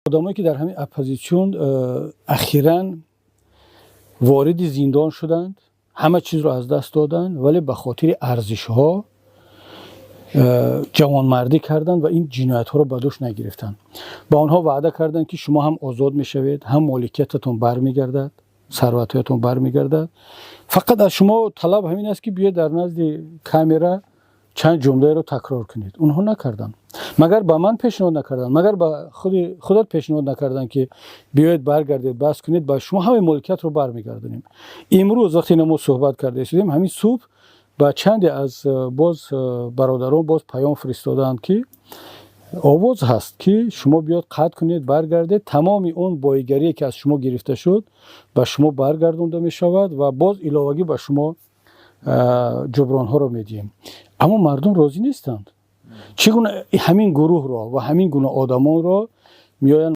آدمایی که در همین اپوزیسیون اخیراً وارد زندان شدند، همه چیز رو از دست دادن، ولی به خاطر ارزش‌ها جوانمردی کردند و این جنایت‌ها رو به دوش نگرفتند. با آنها وعده کردند که شما هم آزاد میشوید، هم مالکیتتون برمیگردد، ثروتتون برمیگردد. فقط از شما طلب همین است که بیاید در نزد کامera چند جمله رو تکرار کنید. اونها نکردن. مگر به من پیشنهاد نکردن، مگر به خودت پیشنهاد نکردن که بیاید برگردید بس کنید، با شما همه مالکیت رو برمیگردونیم. امروز وقتی ما صحبت کرده شدیم، همین صبح با چند از باز برادران باز پیام فرستادند که آواز هست که شما بیاد قطع کنید، برگردید، تمام اون بایگری که از شما گرفته شد به شما برگردونده می شود و باز علاوگی به شما جبران ها رو میدیم. اما مردم راضی نیستند. چگونه همین گروه را و همین گونه آدمان را میآیند